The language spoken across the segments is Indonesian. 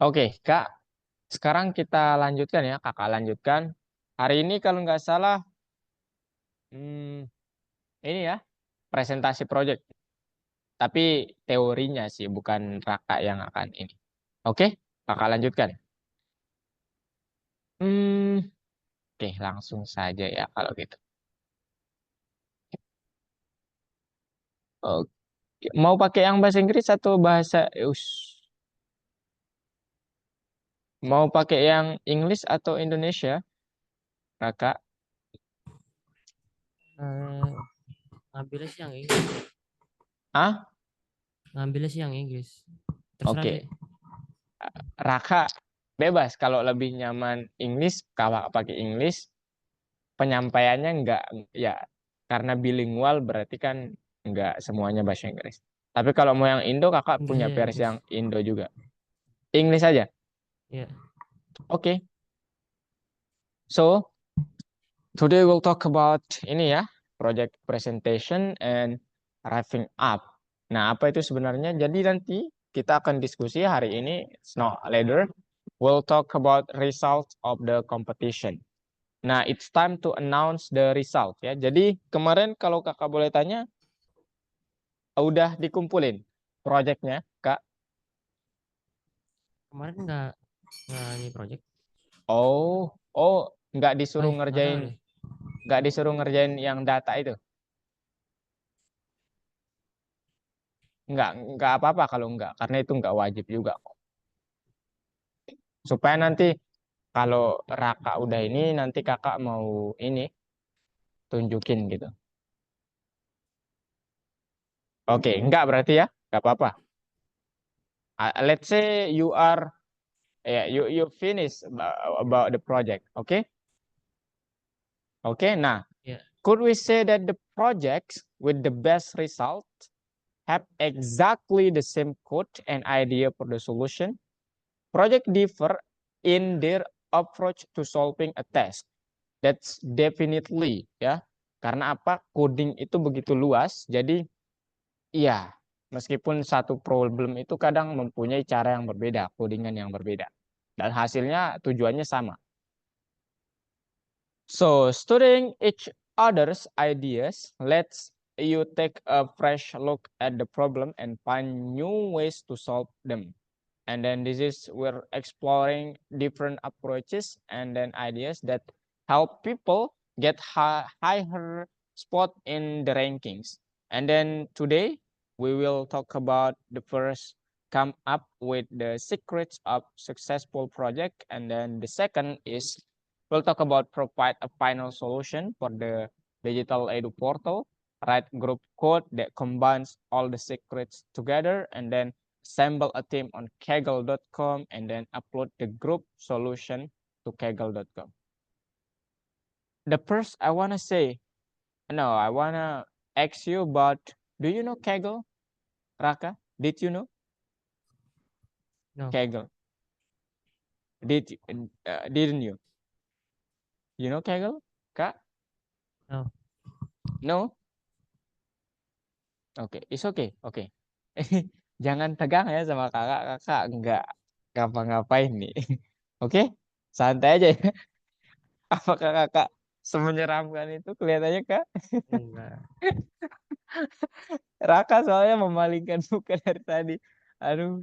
Oke, Kak. Sekarang kita lanjutkan ya, Kakak lanjutkan. Hari ini kalau nggak salah, hmm, ini ya, presentasi project. Tapi teorinya sih, bukan Raka yang akan ini. Oke, Kakak lanjutkan. Hmm, oke, langsung saja ya kalau gitu. Oke. Mau pakai yang bahasa Inggris atau bahasa Mau pakai yang English atau Indonesia, Kakak? Eh, ngambilnya sih yang Inggris. Ah, Ngambilnya sih yang Inggris. Terserah deh. oke. Raka bebas kalau lebih nyaman English, kalau pakai English. Penyampaiannya enggak ya, karena bilingual berarti kan enggak semuanya bahasa Inggris. Tapi kalau mau yang Indo, kakak Inggris punya aja versi Inggris. yang Indo juga. English aja. Ya. Oke. So today we'll talk about ini ya, project presentation and wrapping up. Nah, apa itu sebenarnya? Jadi nanti kita akan diskusi hari ini, no later, we'll talk about results of the competition. Nah, it's time to announce the result ya. Jadi kemarin kalau kakak boleh tanya, udah dikumpulin proyeknya, Kak? Kemarin nggak ini project. Oh, oh, nggak disuruh Nggak tahu ngerjain, deh. nggak disuruh ngerjain yang data itu. Nggak apa-apa kalau nggak, karena itu nggak wajib juga kok. Supaya nanti kalau Raka udah ini, nanti kakak mau ini tunjukin gitu. Oke, nggak berarti ya, nggak apa-apa. Let's say you are, yeah, you finish about the project. Oke, oke. Nah, Ya. could we say that the projects with the best result have exactly the same code and idea for the solution? Project differ in their approach to solving a task. That's definitely ya. Karena apa? Coding itu begitu luas. Jadi iya, meskipun satu problem itu kadang mempunyai cara yang berbeda, codingan yang berbeda. Dan hasilnya tujuannya sama. So, studying each other's ideas lets you take a fresh look at the problem and find new ways to solve them. And then this is we're exploring different approaches and then ideas that help people get higher spot in the rankings. And then today we will talk about the first come up with the secrets of successful project, and then the second is we'll talk about provide a final solution for the digital edu portal, write group code that combines all the secrets together, and then assemble a team on kaggle.com and then upload the group solution to kaggle.com. The first I want to say, no, I want to ask you about, do you know Kaggle, Raka? Did you know No. Kaggle? Didn't you? You know Kaggle, Kak? No. No? Oke, okay. It's okay. Oke. Okay. Jangan tegang ya sama kakak. Kakak nggak ngapa-ngapain nih. Oke? Okay? Santai aja ya. Apakah kakak semenyeramkan itu kelihatannya, Kak? Enggak. Raka soalnya memalingkan muka dari tadi. Aduh,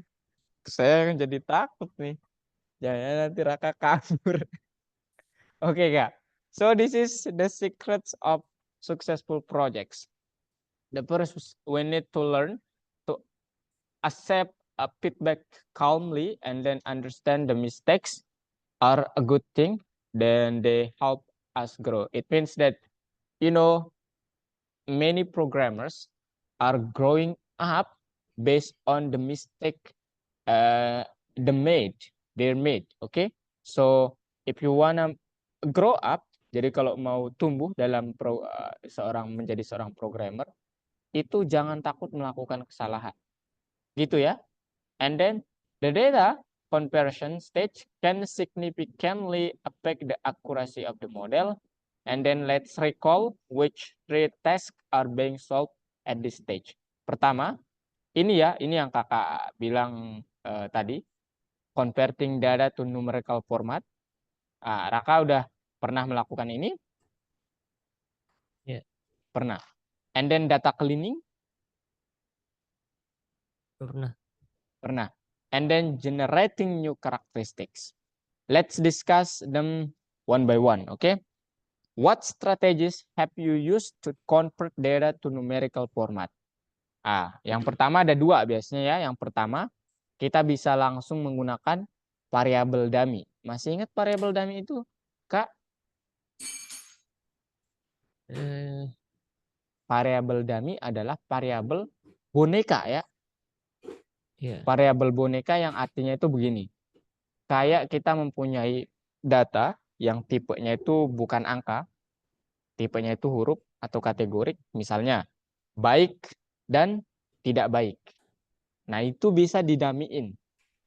saya jadi takut nih. Jangan nanti Raka kabur. Oke, Kak. So this is the secrets of successful projects. The first, we need to learn to accept a feedback calmly and then understand the mistakes are a good thing. Then they help us grow. It means that, you know, many programmers are growing up based on the mistake the made they're made. Okay, so if you wanna grow up, jadi kalau mau tumbuh dalam seorang menjadi seorang programmer, itu jangan takut melakukan kesalahan gitu ya. And then the data conversion stage can significantly affect the accuracy of the model. And then let's recall which three tasks are being solved at this stage. Pertama, ini ya, ini yang kakak bilang tadi. converting data to numerical format. Raka udah pernah melakukan ini? Ya. Pernah. And then data cleaning? Pernah. Pernah. And then generating new characteristics. Let's discuss them one by one, okay? What strategies have you used to convert data to numerical format? Yang pertama ada dua biasanya ya. Yang pertama, kita bisa langsung menggunakan variabel dummy. Masih ingat variabel dummy itu, Kak? Variabel dummy adalah variabel boneka ya. Iya. Variabel boneka yang artinya itu begini. Kayak kita mempunyai data yang tipenya itu bukan angka, tipenya itu huruf atau kategorik, misalnya baik dan tidak baik. Nah, itu bisa didamiin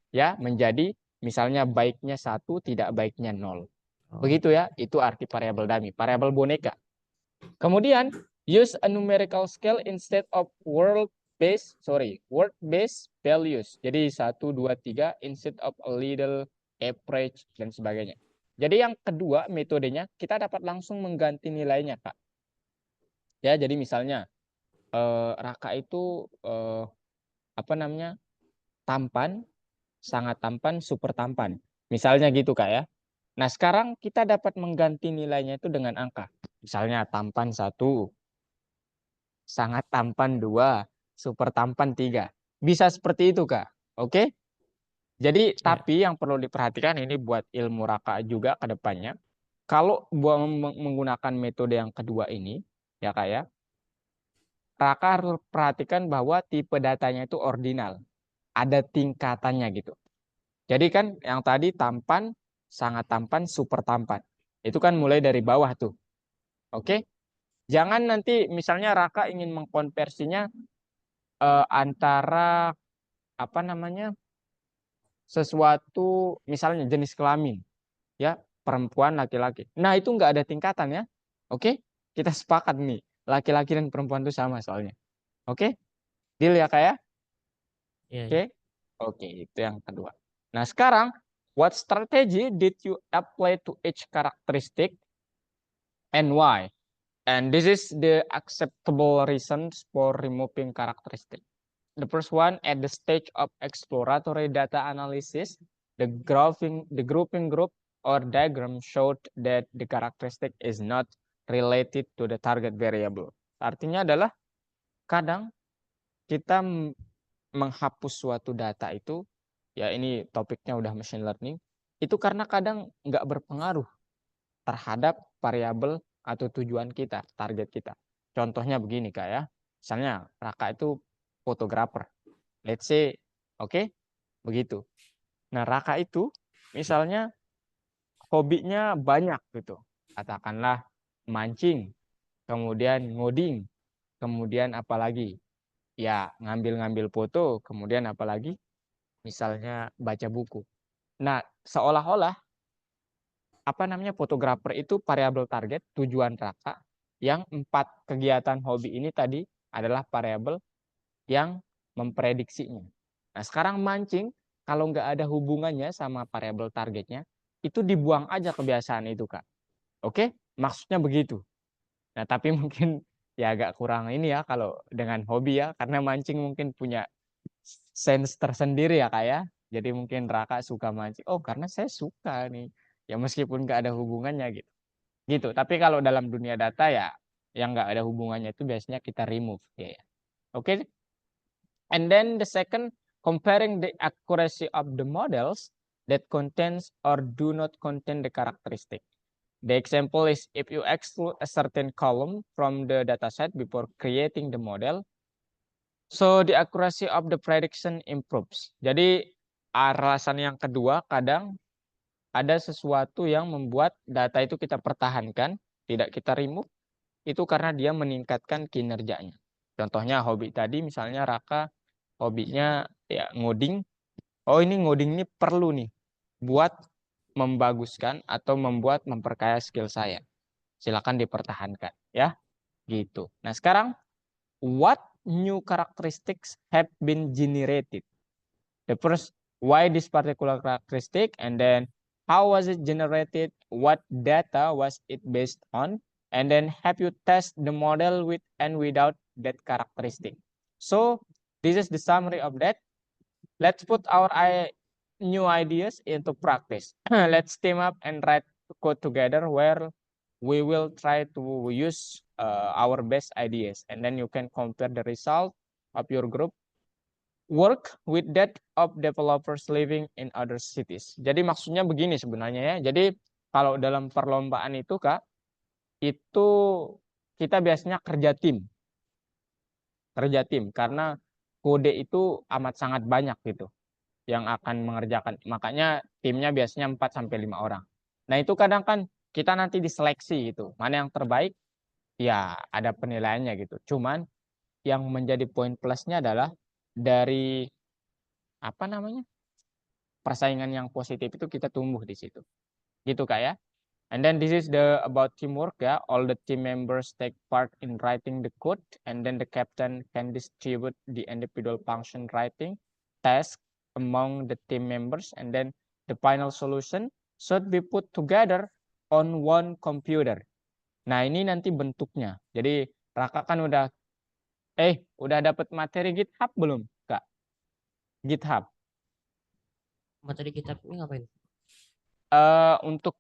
ya menjadi misalnya baiknya 1, tidak baiknya 0. Begitu ya, itu arti variabel dummy, variabel boneka. Kemudian use a numerical scale instead of word-based values. Jadi 1, 2, 3 instead of a little, average, dan sebagainya. Jadi yang kedua metodenya kita dapat langsung mengganti nilainya, Kak. Ya, jadi misalnya Raka itu tampan, sangat tampan, super tampan. Misalnya gitu, Kak ya. Nah, sekarang kita dapat mengganti nilainya itu dengan angka. Misalnya tampan 1, sangat tampan 2, super tampan 3. Bisa seperti itu, Kak. Oke? Jadi, tapi yang perlu diperhatikan ini buat ilmu Raka juga ke depannya. Kalau menggunakan metode yang kedua ini, ya Kak ya, Raka harus perhatikan bahwa tipe datanya itu ordinal. Ada tingkatannya gitu. Jadi kan yang tadi tampan, sangat tampan, super tampan. Itu kan mulai dari bawah tuh. Oke? Jangan nanti misalnya Raka ingin mengkonversinya antara sesuatu misalnya jenis kelamin ya, perempuan laki-laki. Nah, itu nggak ada tingkatan ya. Oke? Kita sepakat nih, laki-laki dan perempuan itu sama soalnya. Oke? Deal ya, Kak ya? Oke? Oke, itu yang kedua. Nah, sekarang what strategy did you apply to each characteristic and why? And this is the acceptable reasons for removing characteristic. The first one, at the stage of exploratory data analysis, the grouping group or diagram showed that the characteristic is not related to the target variable. Artinya adalah kadang kita menghapus suatu data itu, ya ini topiknya udah machine learning, itu karena kadang nggak berpengaruh terhadap variabel atau tujuan kita, target kita. Contohnya begini Kak ya, misalnya Raka itu fotografer. Let's say, oke, begitu. Nah, Raka itu misalnya hobinya banyak gitu. Katakanlah mancing, kemudian ngoding, kemudian apalagi? Ya, ngambil-ngambil foto, kemudian apalagi? Misalnya baca buku. Nah, seolah-olah fotografer itu variabel target tujuan Raka yang 4 kegiatan hobi ini tadi adalah variabel yang memprediksinya. Nah, sekarang mancing, kalau nggak ada hubungannya sama variabel targetnya, itu dibuang aja kebiasaan itu, Kak. Oke? Maksudnya begitu. Nah, tapi mungkin ya agak kurang ini ya kalau dengan hobi ya, karena mancing mungkin punya sense tersendiri ya, Kak ya. Jadi mungkin Raka suka mancing. Oh, karena saya suka nih. Ya meskipun nggak ada hubungannya gitu. Gitu. Tapi kalau dalam dunia data ya, yang nggak ada hubungannya itu biasanya kita remove. Ya. Oke? And then the second, comparing the accuracy of the models that contains or do not contain the characteristic. The example is if you exclude a certain column from the dataset before creating the model, so the accuracy of the prediction improves. Jadi alasan yang kedua, kadang ada sesuatu yang membuat data itu kita pertahankan, tidak kita remove, itu karena dia meningkatkan kinerjanya. Contohnya hobi tadi, misalnya Raka hobinya ya ngoding. Oh, ini ngoding ini perlu nih buat membaguskan atau memperkaya skill saya. Silakan dipertahankan ya, gitu. Nah, sekarang what new characteristics have been generated? The first why this particular characteristic, and then how was it generated, what data was it based on, and then have you test the model with and without that characteristic. So this is the summary of that. Let's put our new ideas into practice. Let's team up and write code together where we will try to use our best ideas, and then you can compare the result of your group work with that of developers living in other cities. Jadi maksudnya begini sebenarnya ya. Jadi kalau dalam perlombaan itu Kak, itu kita biasanya kerja tim karena kode itu amat sangat banyak gitu yang akan mengerjakan. Makanya timnya biasanya 4 sampai 5 orang. Nah, itu kadang kan kita nanti diseleksi gitu. Mana yang terbaik? Ya, ada penilaiannya gitu. Cuman yang menjadi poin plusnya adalah dari apa namanya? Persaingan yang positif itu kita tumbuh di situ. Gitu Kak ya. And then this is the about teamwork ya. All the team members take part in writing the code, and then the captain can distribute the individual function writing task among the team members, and then the final solution should be put together on one computer. Nah, ini nanti bentuknya. Jadi Raka kan udah dapat materi GitHub belum, Kak? GitHub. Materi kitab ini ngapain? Untuk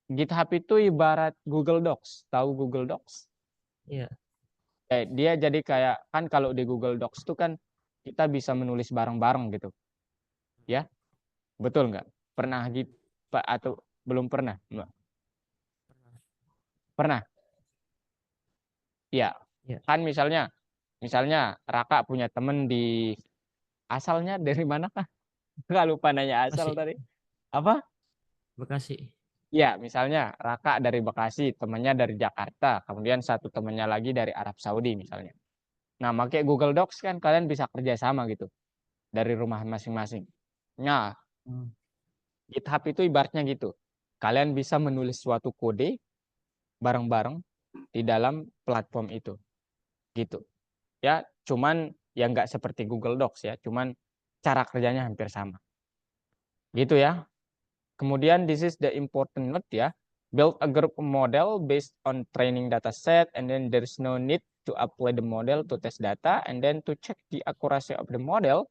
GitHub itu ibarat Google Docs. Tahu Google Docs? Iya. Dia jadi kayak kan kalau di Google Docs itu kan kita bisa menulis bareng-bareng gitu. Ya, betul nggak? Pernah gitu Pak atau belum pernah? Mbak? Pernah. Iya. Iya. Kan misalnya Raka punya temen di asalnya dari mana kah? Nggak lupa nanya asal Bekasi. tadi. Apa? Bekasi. Ya, misalnya Raka dari Bekasi, temannya dari Jakarta, kemudian satu temannya lagi dari Arab Saudi misalnya. Nah, pakai Google Docs kan kalian bisa kerja sama gitu dari rumah masing-masing. Nah, GitHub itu ibaratnya gitu. Kalian bisa menulis suatu kode bareng-bareng di dalam platform itu. Gitu. Ya, cuman ya nggak seperti Google Docs ya, cuman cara kerjanya hampir sama. Gitu ya. Kemudian this is the important note ya. Build a group model based on training data set, and then there's no need to apply the model to test data, and then to check the accuracy of the model.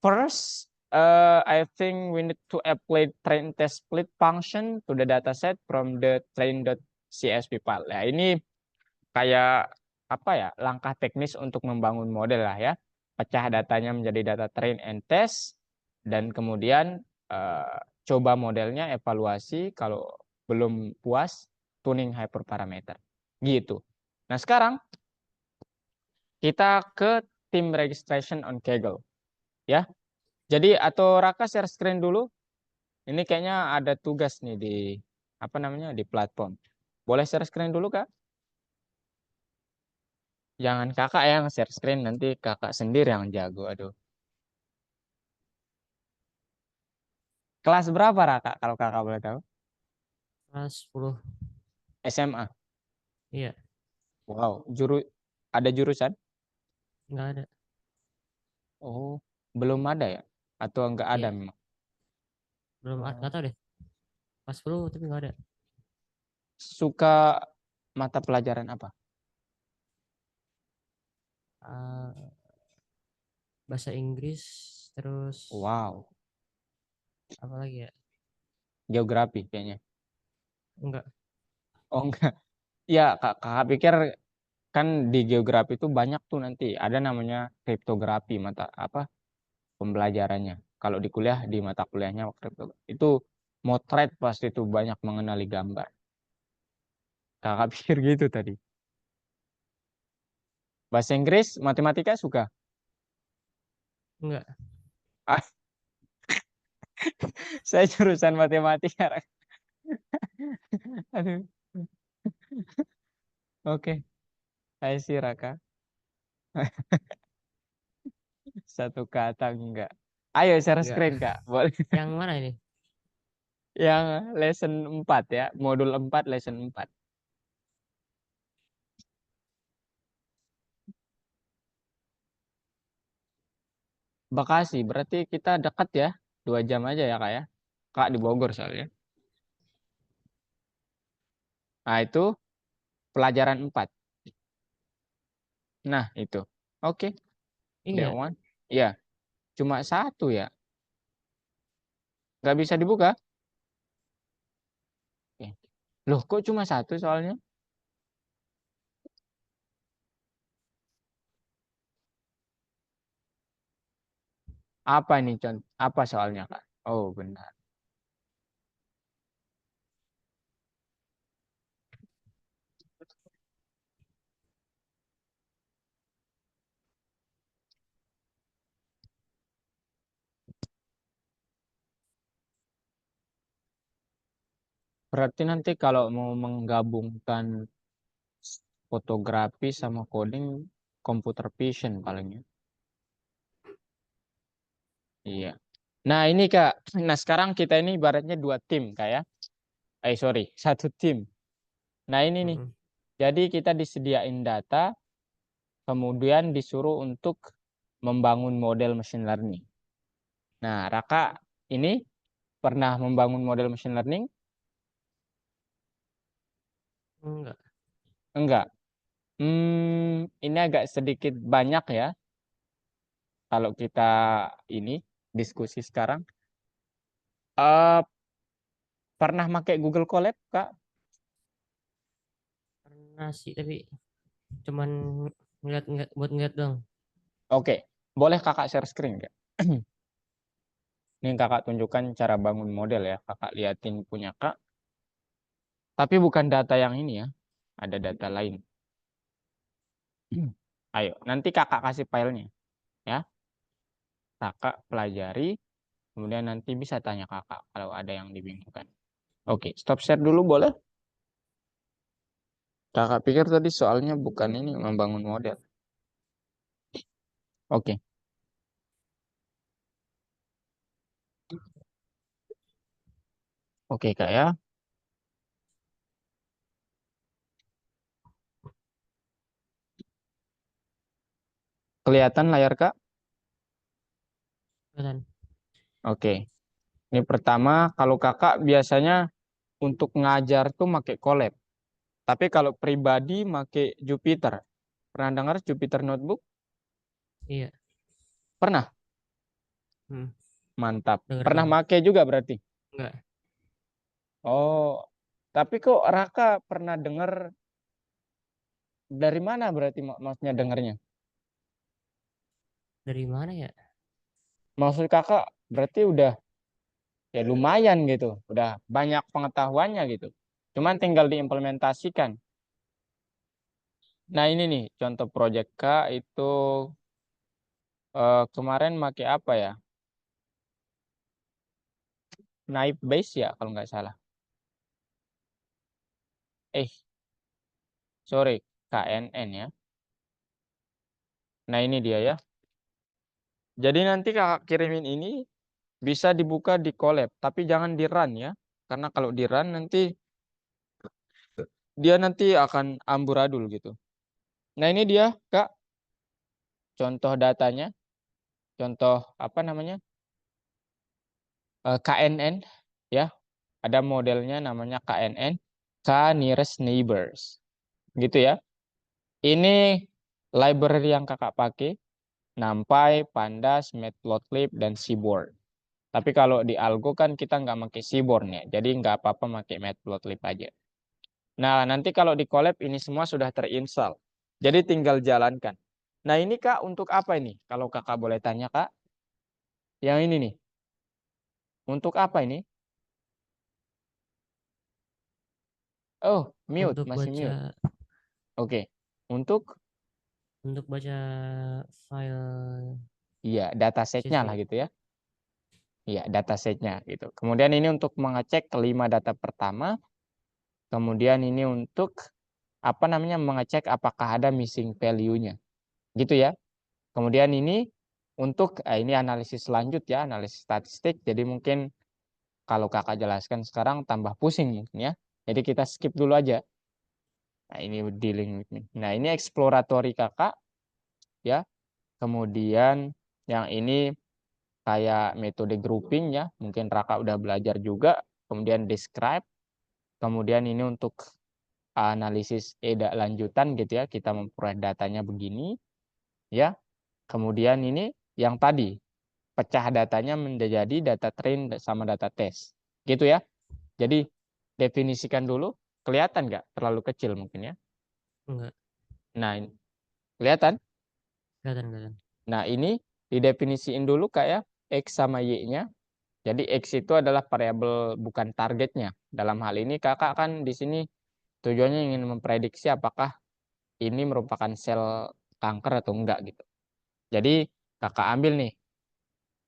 First, I think we need to apply train test split function to the data set from the train.csv file. Nah, ini kayak apa ya? Langkah teknis untuk membangun model lah ya. Pecah datanya menjadi data train and test, dan kemudian coba modelnya, evaluasi, kalau belum puas tuning hyperparameter. Gitu. Nah, sekarang kita ke team registration on Kaggle ya. Jadi atau Raka share screen dulu. Ini kayaknya ada tugas nih di apa namanya di platform. Boleh share screen dulu Kak? Jangan Kakak yang share screen, nanti Kakak sendiri yang jago. Aduh. Kelas berapa Raka kalau Kakak boleh tahu? Kelas 10. SMA. Iya. Wow, ada jurusan? Nggak ada. Oh, belum ada ya? Atau enggak ada Iya. memang? Belum ada. Oh. Nggak tahu deh. Kelas 10 tapi nggak ada. Suka mata pelajaran apa? Ah, bahasa Inggris. Terus Wow, apa lagi ya? geografi kayaknya. Enggak. Oh enggak. Ya, Kakak pikir kan di geografi itu banyak tuh nanti ada namanya kriptografi mata apa pembelajarannya. Kalau di kuliah di mata kuliahnya kriptografi. Itu motret pasti itu banyak mengenali gambar. Kakak pikir gitu tadi. Bahasa Inggris, matematika suka. Enggak. Ah, saya jurusan matematika. Aduh. Oke, saya sih Raka. Satu kata enggak. Ayo share Enggak. screen Kak. Boleh. Yang mana ini? Yang lesson 4 ya, modul 4 lesson 4. Bekasi, berarti kita dekat ya. 2 jam aja ya kak ya. Kak di Bogor soalnya. Nah itu pelajaran 4. Nah itu. Oke, that Iya. one. Ya, cuma satu ya. Nggak bisa dibuka? Oke. Loh kok cuma satu soalnya? Apa ini contoh? Apa soalnya kak? Oh benar. Berarti nanti kalau mau menggabungkan fotografi sama coding, computer vision palingnya. Iya. Nah ini kak. Nah sekarang kita ini ibaratnya 2 tim kak ya. Sorry, 1 tim. Nah ini nih. Mm-mm. Jadi kita disediain data, kemudian disuruh untuk membangun model machine learning. Nah, Raka ini pernah membangun model machine learning? Enggak. Enggak. Ini agak sedikit banyak ya kalau kita ini diskusi sekarang. Eh pernah pakai Google Colab, Kak? Pernah sih, tapi cuman ngeliat buat ngeliat dong. Oke, boleh Kakak share screen nggak? Ini Kakak tunjukkan cara bangun model ya. Kakak liatin punya Kak. Tapi bukan data yang ini ya. Ada data lain. Ayo, nanti Kakak kasih filenya ya. Kakak pelajari, kemudian nanti bisa tanya Kakak kalau ada yang dibingungkan. Oke, stop share dulu boleh? Kakak pikir tadi soalnya bukan ini membangun model. Oke, oke Kak ya. Kelihatan layar Kak? Kelihatan. Oke. Ini pertama, kalau Kakak biasanya untuk ngajar tuh pakai Colab. Tapi kalau pribadi pakai Jupyter. Pernah dengar Jupyter Notebook? Iya. Pernah? Hmm. Mantap. Denger Pernah denger. pakai juga berarti? Enggak. Oh, tapi kok Raka pernah dengar dari mana berarti maksudnya dengarnya? Dari mana ya? Maksud Kakak berarti udah ya lumayan gitu, udah banyak pengetahuannya gitu. Cuman tinggal diimplementasikan. Nah ini nih contoh proyek Kak itu kemarin pakai apa ya? Naib Base ya kalau nggak salah. Eh, sorry, KNN ya. Nah ini dia ya. Jadi nanti Kakak kirimin ini bisa dibuka di collab, tapi jangan di run ya. Karena kalau di run nanti dia nanti akan amburadul gitu. Nah ini dia Kak, contoh datanya, contoh apa namanya? KNN ya. Ada modelnya namanya KNN, K nearest neighbors. Gitu ya. Ini library yang Kakak pakai, NumPy, Pandas, Matplotlib, dan Seaborn. Tapi kalau di Algo kan kita nggak pakai Seaborn ya, jadi nggak apa-apa pakai Matplotlib aja. Nah, nanti kalau di Colab ini semua sudah terinstall. Jadi tinggal jalankan. Nah, ini Kak untuk apa ini? Kalau Kakak boleh tanya Kak, yang ini nih. Untuk apa ini? Oh, mute, Untuk masih mute. baca Oke. Untuk untuk baca file iya, datasetnya lah siswa. gitu ya. Iya, datasetnya gitu. Kemudian ini untuk mengecek kelima data pertama. Kemudian ini untuk apa namanya mengecek apakah ada missing value-nya. Gitu ya. Kemudian ini untuk ini analisis lanjut ya, analisis statistik. Jadi mungkin kalau Kakak jelaskan sekarang tambah pusing mungkin ya. Jadi kita skip dulu aja. Nah, ini dealing with me. Nah, ini exploratory Kakak ya. Kemudian Yang ini kayak metode grouping ya. Mungkin Raka udah belajar juga. Kemudian describe. Kemudian ini untuk analisis EDA lanjutan gitu ya. Kita memperoleh datanya begini ya. Kemudian ini yang tadi pecah datanya menjadi data train sama data test. Gitu ya. Jadi definisikan dulu. Kelihatan nggak? Terlalu kecil mungkin ya. Enggak. Nah, kelihatan? Kelihatan. Nah, ini didefinisiin dulu kayak X sama Y-nya. Jadi X itu adalah variabel bukan targetnya. Dalam hal ini kakak kan di sini tujuannya ingin memprediksi apakah ini merupakan sel kanker atau enggak gitu. Jadi kakak ambil nih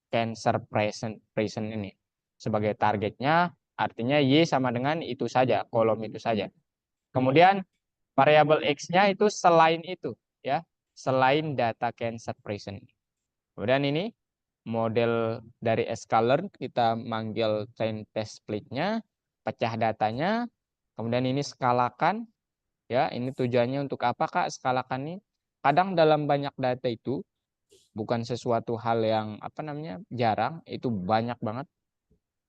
cancer present ini sebagai targetnya, artinya Y sama dengan itu saja, kolom itu saja. Kemudian variabel X-nya itu selain itu ya, selain data cancer present. Kemudian ini model dari sklearn kita manggil train test split-nya, pecah datanya, kemudian ini skalakan ya, ini tujuannya untuk apa Kak skalakan ini? Kadang dalam banyak data itu bukan sesuatu hal yang apa namanya jarang, itu banyak banget.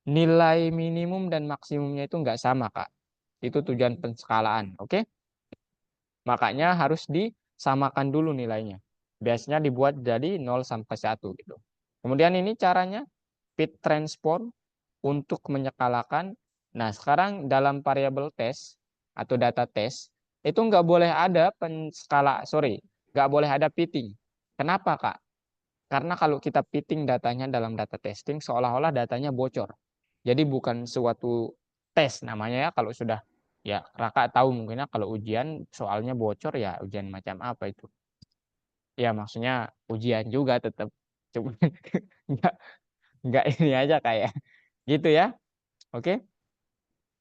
Nilai minimum dan maksimumnya itu nggak sama Kak. Itu tujuan penskalaan, oke? Makanya harus disamakan dulu nilainya. Biasanya dibuat jadi 0 sampai 1 gitu. Kemudian ini caranya fit transform untuk menyekalakan. Nah, sekarang dalam variabel test atau data test itu nggak boleh ada nggak boleh ada fitting. Kenapa, Kak? Karena kalau kita fitting datanya dalam data testing, seolah-olah datanya bocor. Jadi bukan suatu tes namanya ya, kalau sudah, ya Raka tahu mungkinnya kalau ujian soalnya bocor ya ujian macam apa itu. Ya maksudnya ujian juga tetap. Cuma nggak, nggak ini aja kayak gitu ya. Oke.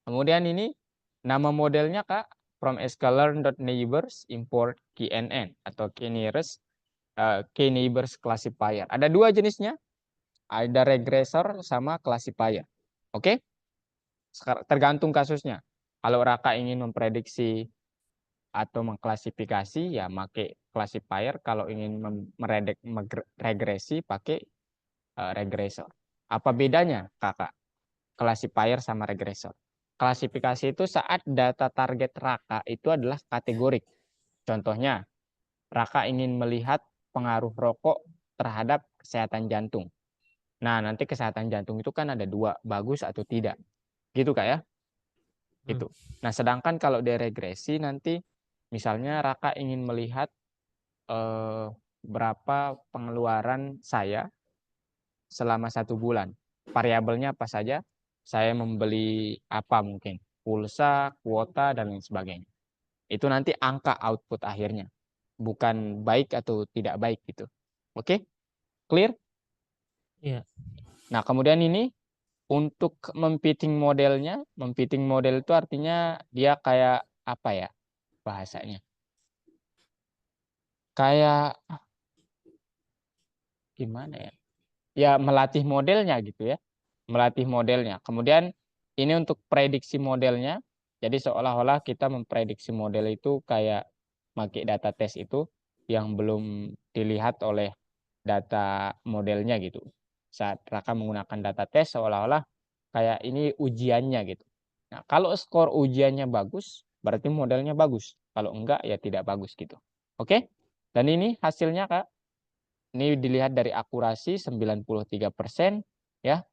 Kemudian ini nama modelnya Kak, from sklearn.neighbors import KNN atau key neighbors classifier. Ada dua jenisnya, ada regressor sama classifier. Oke? Tergantung kasusnya. Kalau Raka ingin memprediksi atau mengklasifikasi ya pakai classifier, kalau ingin regresi pakai regressor. Apa bedanya Kakak? Classifier sama regressor. Klasifikasi itu saat data target Raka itu adalah kategorik. Contohnya, Raka ingin melihat pengaruh rokok terhadap kesehatan jantung. Nah, nanti kesehatan jantung itu kan ada dua, bagus atau tidak. Gitu Kak ya? Gitu. Nah, sedangkan kalau di regresi nanti misalnya Raka ingin melihat berapa pengeluaran saya selama 1 bulan. Variabelnya apa saja? Saya membeli apa mungkin? Pulsa, kuota, dan lain sebagainya. Itu nanti angka output akhirnya. Bukan baik atau tidak baik gitu. Oke? Clear? Iya. Nah, kemudian ini untuk memfitting model itu artinya dia kayak apa ya bahasanya? Kayak gimana ya? Ya melatih modelnya gitu ya. Melatih modelnya. Kemudian ini untuk prediksi modelnya. Jadi seolah-olah kita memprediksi model itu kayak pakai data tes itu yang belum dilihat oleh data modelnya gitu. Saat Raka menggunakan data tes seolah-olah kayak ini ujiannya gitu. Nah, kalau skor ujiannya bagus, berarti modelnya bagus. Kalau enggak, ya tidak bagus gitu. Oke? Dan ini hasilnya, Kak. Ini dilihat dari akurasi 93% ya.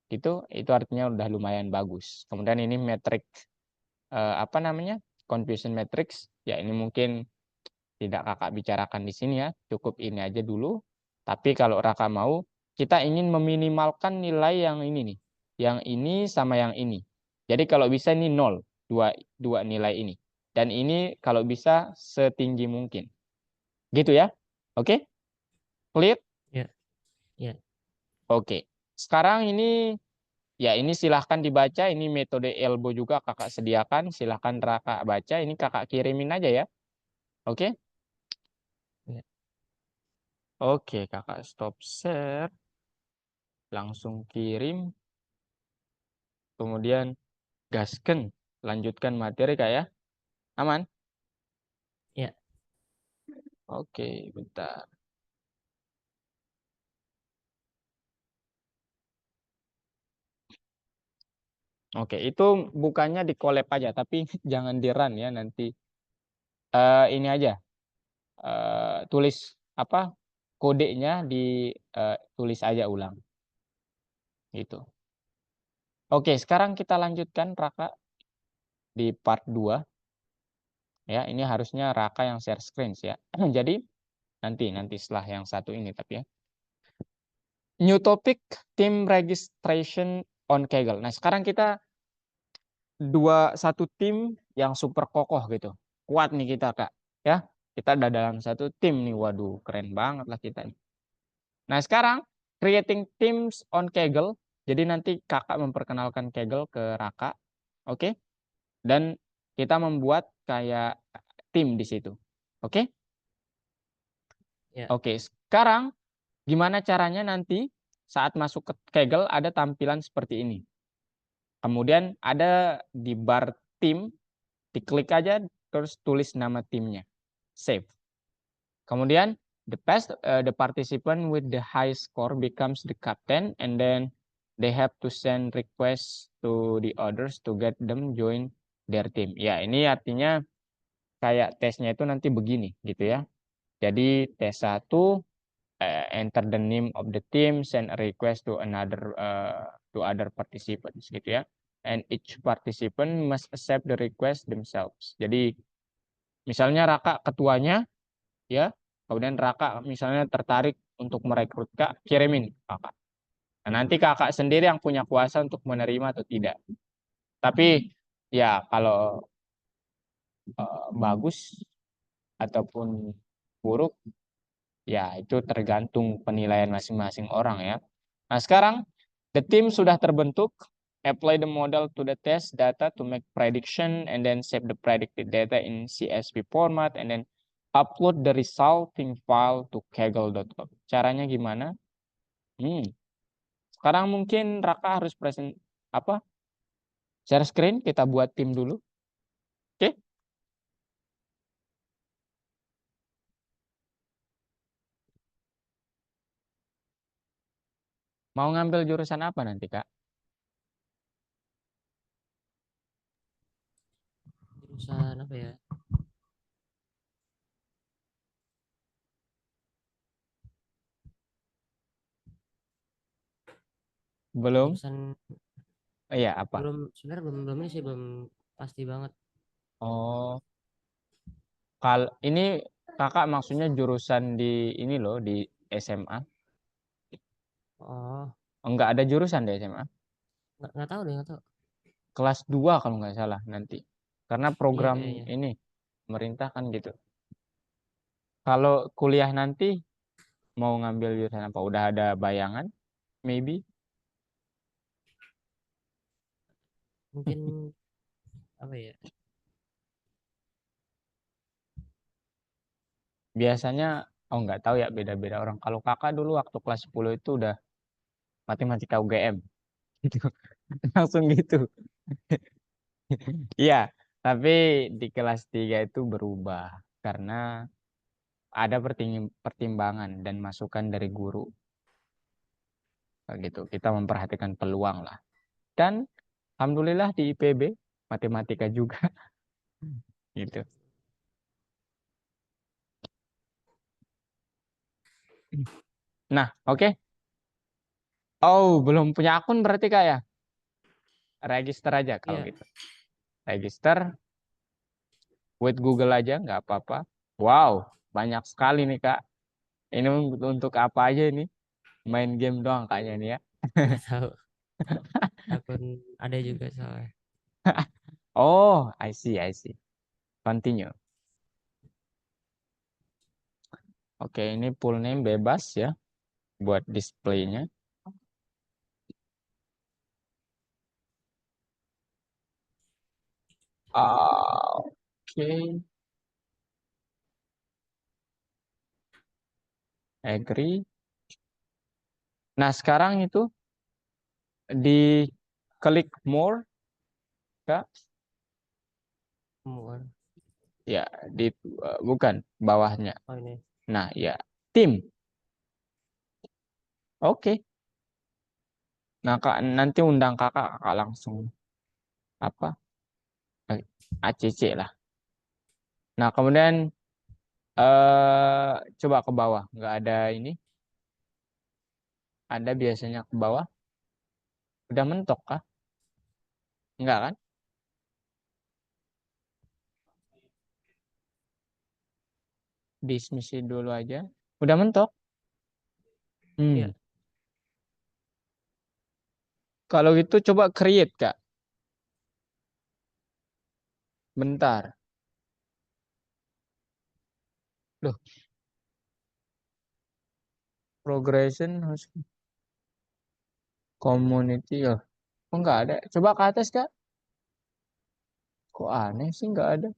Itu artinya udah lumayan bagus. Kemudian ini metrik apa namanya? Confusion matrix. Ya, ini mungkin tidak Kakak bicarakan di sini ya. Cukup ini aja dulu. Tapi kalau Raka mau, kita ingin meminimalkan nilai yang ini nih. Yang ini sama yang ini. Jadi kalau bisa ini 0, dua nilai ini. Dan ini kalau bisa setinggi mungkin. Gitu ya. Oke? Clear? Ya. Ya. Oke. Sekarang ini ya ini silahkan dibaca. Ini metode elbow juga Kakak sediakan. Silahkan Raka baca. Ini Kakak kirimin aja ya. Oke? Ya. Oke, Kakak stop share. Langsung kirim. Kemudian gasken. Lanjutkan materi Kak ya. Aman? Ya. Oke, bentar. Oke, itu bukannya di collab aja, tapi jangan di run ya nanti. Ini aja, tulis apa kodenya tulis aja ulang. Gitu. Oke, sekarang kita lanjutkan Raka di part 2. Ya, ini harusnya Raka yang share screen ya. Jadi nanti setelah yang satu ini tapi ya. New topic, team registration on Kaggle. Nah, sekarang kita satu tim yang super kokoh gitu. Kuat nih kita, Kak. Ya, kita ada dalam satu tim nih. Waduh, keren banget lah kita nih. Nah, sekarang creating teams on Kaggle. Jadi nanti Kakak memperkenalkan Kaggle ke Raka. Oke? Dan kita membuat kayak tim di situ. Oke? Ya. Oke, sekarang gimana caranya nanti saat masuk ke Kaggle ada tampilan seperti ini. Kemudian ada di bar tim, diklik aja terus tulis nama timnya. Save. Kemudian the participant with the high score becomes the captain and then they have to send request to the others to get them join their team. Ya, ini artinya kayak tesnya itu nanti begini gitu ya. Jadi tes 1 enter the name of the team, send a request to other participants gitu ya. And each participant must accept the request themselves. Jadi misalnya Raka ketuanya ya, kemudian Raka misalnya tertarik untuk merekrut Kak, kirimin Kakak. Nah, nanti Kakak sendiri yang punya kuasa untuk menerima atau tidak. Tapi ya kalau bagus ataupun buruk ya itu tergantung penilaian masing-masing orang ya. Nah, sekarang the team sudah terbentuk, apply the model to the test data to make prediction and then save the predicted data in CSV format and then upload the resulting file to kaggle.com. Caranya gimana? Sekarang mungkin Raka harus share screen, kita buat tim dulu. Oke? Mau ngambil jurusan apa nanti, Kak? Jurusan apa ya? Belum? Jurusan Iya, apa? belum, sebenarnya belum ini sih, belum pasti banget. Oh, kalau ini Kakak maksudnya jurusan di ini loh, di SMA. Oh, Enggak ada jurusan di SMA. nggak tahu deh, nggak tahu. Kelas 2 kalau nggak salah nanti. Karena Iya program kayaknya. ini pemerintah kan gitu. Kalau kuliah nanti mau ngambil jurusan apa? Udah ada bayangan? Maybe. Mungkin apa ya? Biasanya, oh nggak tahu ya beda-beda orang. Kalau Kakak dulu waktu kelas 10 itu udah matematika UGM. Gitu. Langsung gitu. Iya, tapi di kelas 3 itu berubah karena ada pertimbangan dan masukan dari guru. Gitu. Kita memperhatikan peluang lah. Dan alhamdulillah di IPB matematika juga gitu. Nah, oke. Oh, belum punya akun berarti Kak ya? Register aja kalau Iya. gitu. Register with Google aja nggak apa-apa. Wow, banyak sekali nih Kak. Ini untuk apa aja ini? Main game doang kayaknya nih ya. Nggak tahu. Akun ada juga soalnya. Oh, I see, I see. Continue. Oke, ini full name bebas ya buat displaynya. Oke, agree. Nah, sekarang itu di klik more, Kak. Semua. Ya, bukan bawahnya. Oh ini. Nah, ya, tim. Oke. Nah, Kak, nanti undang kakak langsung. apa ACC lah. Nah, kemudian coba ke bawah, nggak ada ini, ada biasanya ke bawah, udah mentok kah? Enggak kan? Dismiss dulu aja. Udah mentok. Iya. Hmm. Kalau gitu coba create, Kak. Bentar. Loh, progression harus community ya. Kok nggak ada? Coba ke atas, Kak. Kok aneh sih nggak ada?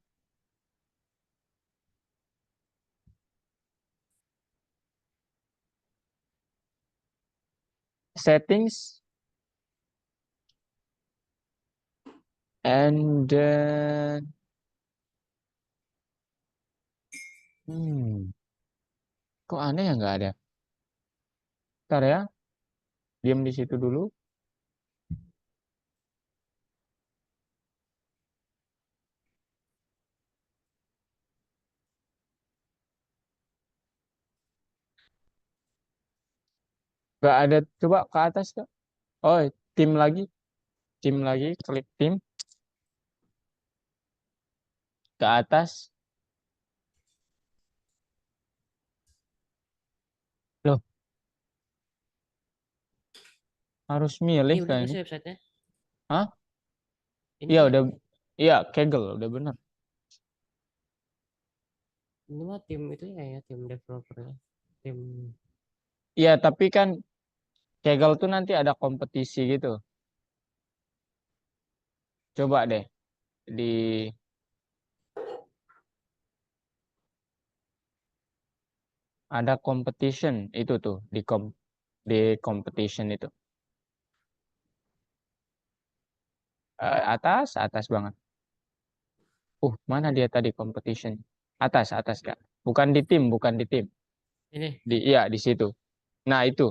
Settings and then hmm, kok aneh ya nggak ada? Ntar ya, diam di situ dulu. Nggak ada. Coba ke atas, Kak. Oh, tim lagi. Tim lagi. Klik tim. Ke atas. Loh, harus Ini milih bener gak kayaknya. sih websitenya? Hah? Ini Iya sih. udah. Iya, Kaggle udah bener. Ini mah tim itu ya, tim developernya. Tim. Iya, tapi kan Kaggle tuh nanti ada kompetisi gitu. Coba deh di ada competition itu tuh di competition itu. Atas, atas banget. Mana dia tadi competition? Atas, atas, Kak. Bukan di tim, bukan di tim. Ini. Iya, di situ. Nah, itu.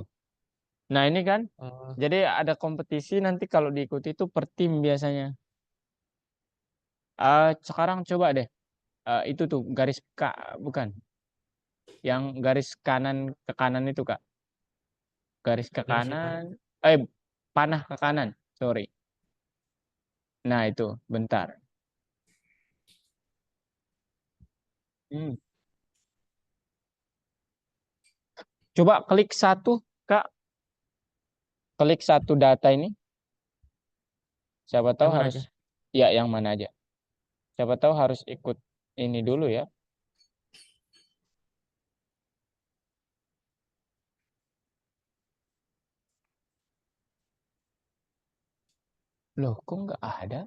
Nah, ini kan. Oh, Jadi ada kompetisi nanti kalau diikuti itu per tim biasanya. Sekarang coba deh. Itu tuh garis bukan. Yang garis kanan ke kanan itu, Kak. Garis ke garis apa? kanan. Eh, panah ke kanan. Sorry. Nah, itu. Bentar. Hmm. Coba klik satu, Kak. Klik satu data ini. Siapa tahu Yang mana harus, aja? ya yang mana aja. Siapa tahu harus ikut ini dulu ya. Loh, kok nggak ada?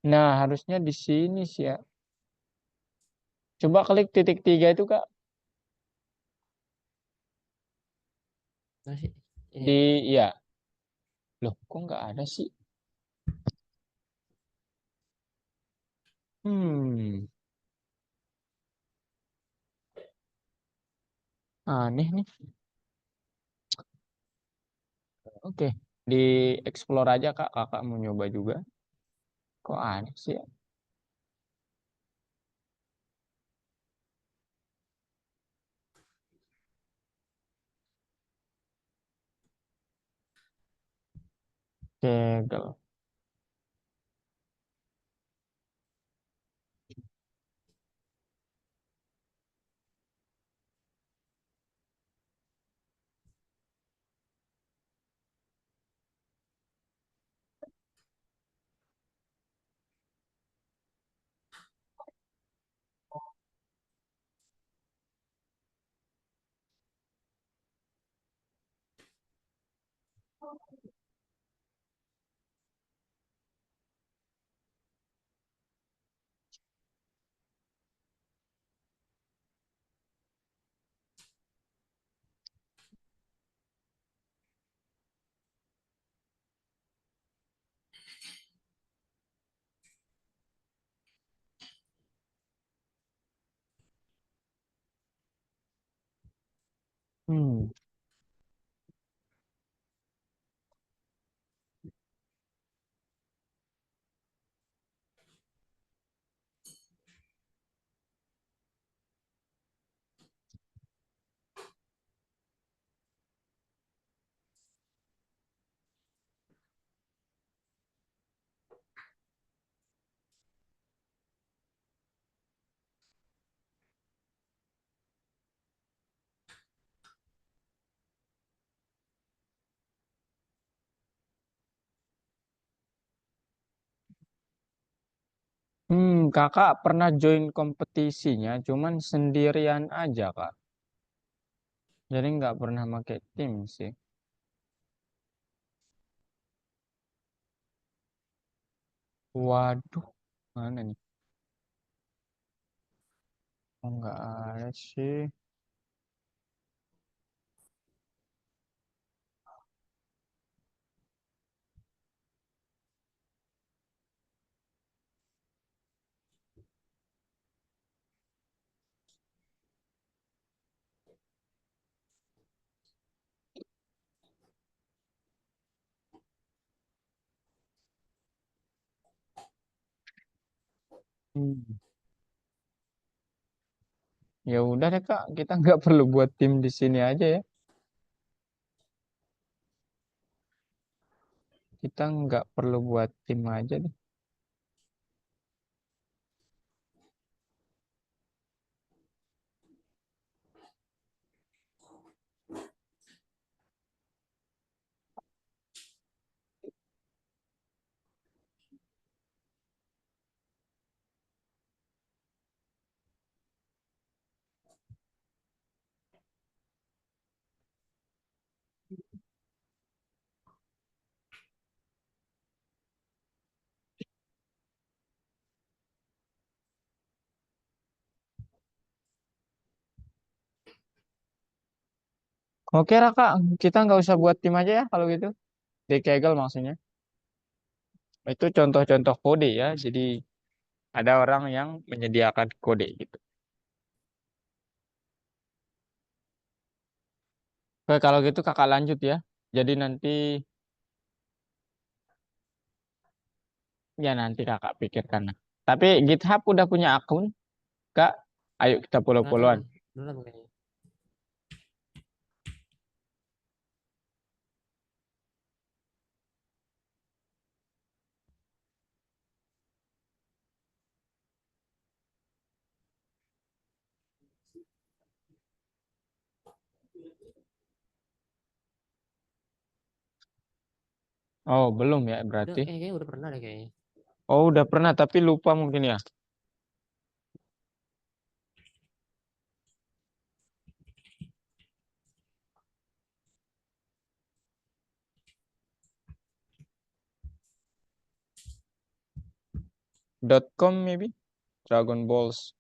Nah, harusnya di sini sih ya. Coba klik titik tiga itu, Kak. Nah sih. Ini Di, ya. ya. Loh, kok nggak ada sih? Hmm, aneh nih. Oke, di explore aja, Kak. Kakak mau nyoba juga. Kok aneh sih ya? Gagal. Hmm. Kakak pernah join kompetisinya, cuman sendirian aja, Kak. Jadi nggak pernah pakai tim sih. Waduh, mana nih? Oh, nggak ada sih. Hmm. Ya udah deh, Kak. Kita nggak perlu buat tim di sini aja ya. Kita nggak perlu buat tim aja deh. Oke, Kak. Kita nggak usah buat tim aja ya kalau gitu. Di Kegel maksudnya. Itu contoh-contoh kode ya. Jadi ada orang yang menyediakan kode gitu. Oke, kalau gitu kakak lanjut ya. Jadi nanti, ya nanti kakak pikirkan. Tapi GitHub udah punya akun, Kak. Ayo kita Nggak tahu follow-followan. tuh. Belum kayaknya. Oh, belum ya Udah, berarti. kayaknya udah pernah deh kayaknya. Oh, udah pernah tapi lupa mungkin ya. .com maybe. Dragon Balls.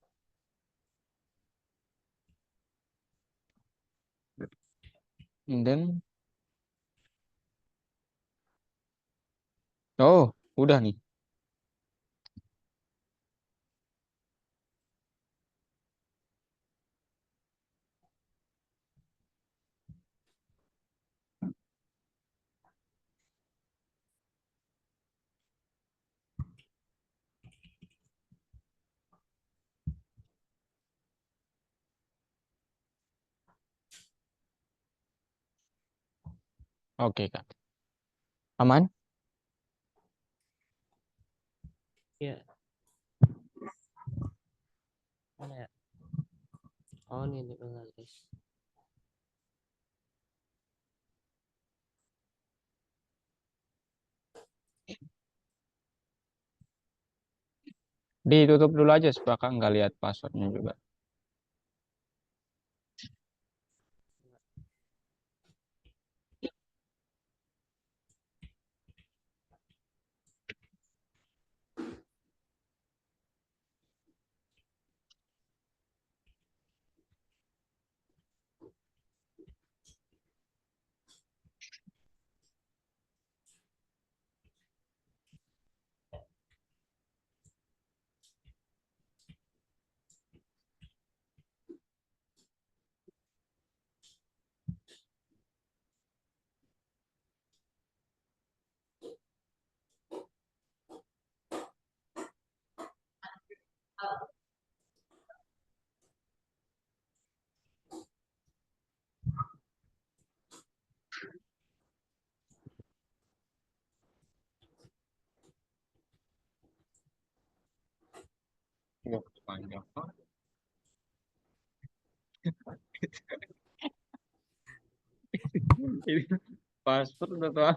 And then, oh, udah nih. Oke, Kak. Aman? Iya. Mana ya? Oh, ini udah guys. Ditutup dulu aja supaya Kak nggak lihat passwordnya juga. Wah, panjang. Ini password atau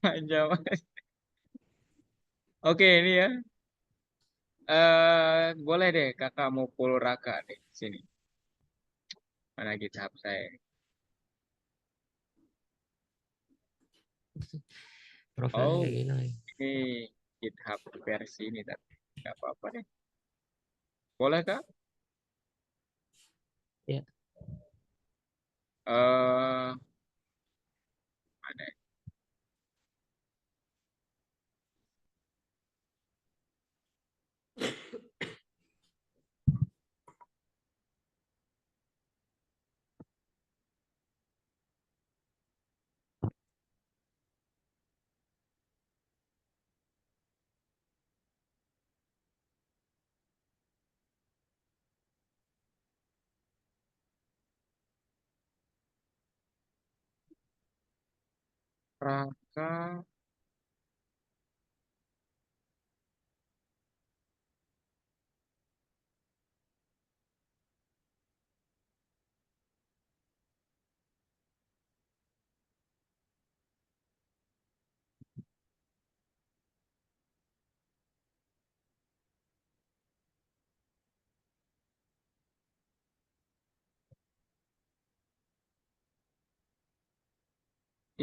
panjang. Oke, ini ya. Boleh deh kakak mau follow Raka deh sini. Mana GitHub saya? Profilnya Oh, kayak gini. ini GitHub versi ini tapi nggak apa-apa deh. Boleh kak? Ya, Eh, Ada ya? Raka.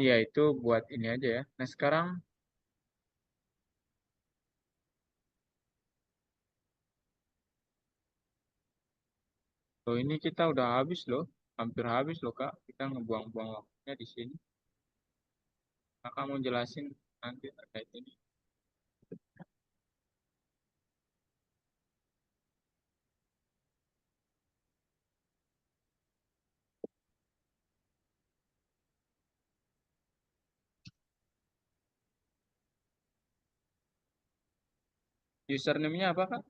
Iya itu buat ini aja ya. Nah sekarang, loh ini kita udah habis loh. Hampir habis loh kak. Kita ngebuang-buang waktunya di sini. Kakak mau jelasin nanti terkait ini. Username-nya apa kak?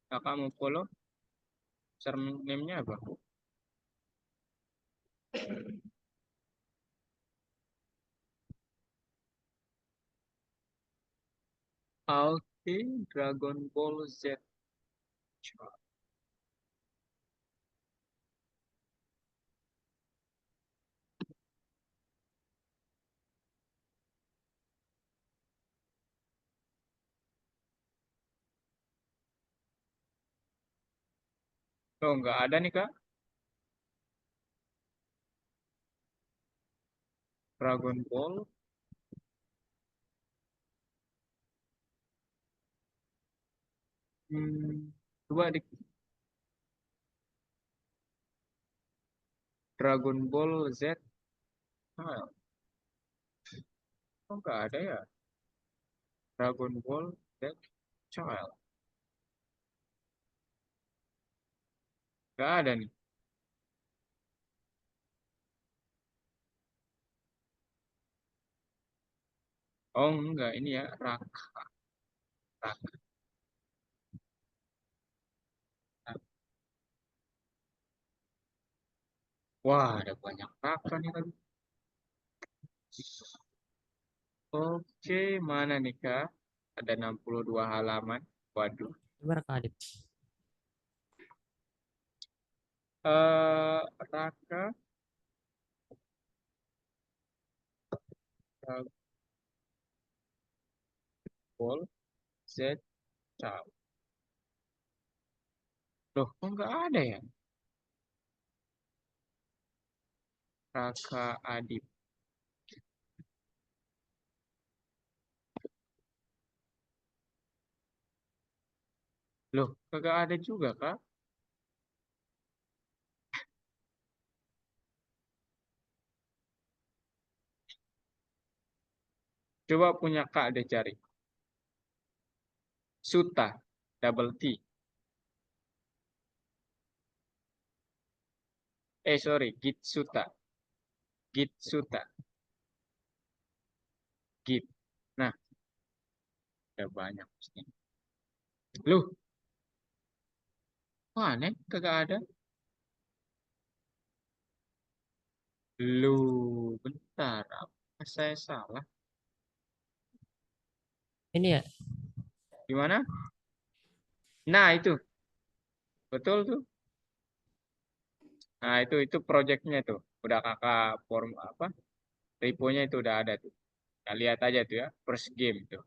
Kakak mau follow? Username-nya apa? Oke, Dragon Ball Z. Oh, nggak ada nih, Kak. Dragon Ball. Coba di Dragon Ball Z. Ah, kok nggak ada ya? Dragon Ball Z Child. Nggak ada nih. Oh, enggak. Ini ya, Raka. Raka. Wah, ada banyak Raka nih tadi. Oke, mana nih, Kak? Ada 62 halaman. Waduh. coba Kak Adit. Raka. Dragon Ball Z Child. Loh, kok nggak ada ya? Raka Adip. Loh, kagak ada juga, Kak. Coba punya Kak deh cari. Suta, double T. Sorry, Gitsuta. Gitsuta. Git. Nah, ada banyak pasti. Loh, mana? Kagak ada. Loh, bentar. Apa saya salah? Ini ya, Gimana? Nah, itu. Betul tuh. Nah, itu projectnya tuh. Udah kakak apa? Repo-nya itu udah ada tuh. Nah, lihat aja tuh ya. First game tuh.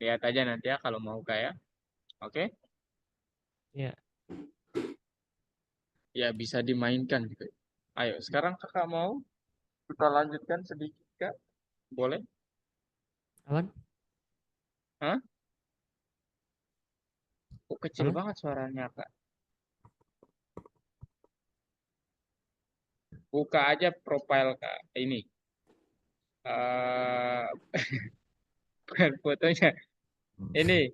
Lihat aja nanti ya kalau mau kayak. Oke? Ya. Ya bisa dimainkan gitu. Ayo, sekarang kakak mau kita lanjutkan sedikit kak? Boleh? Aman? Hah? Kok kecil Aman? banget suaranya kak? Buka aja profile kak. Ini. eh bukan fotonya. Ini.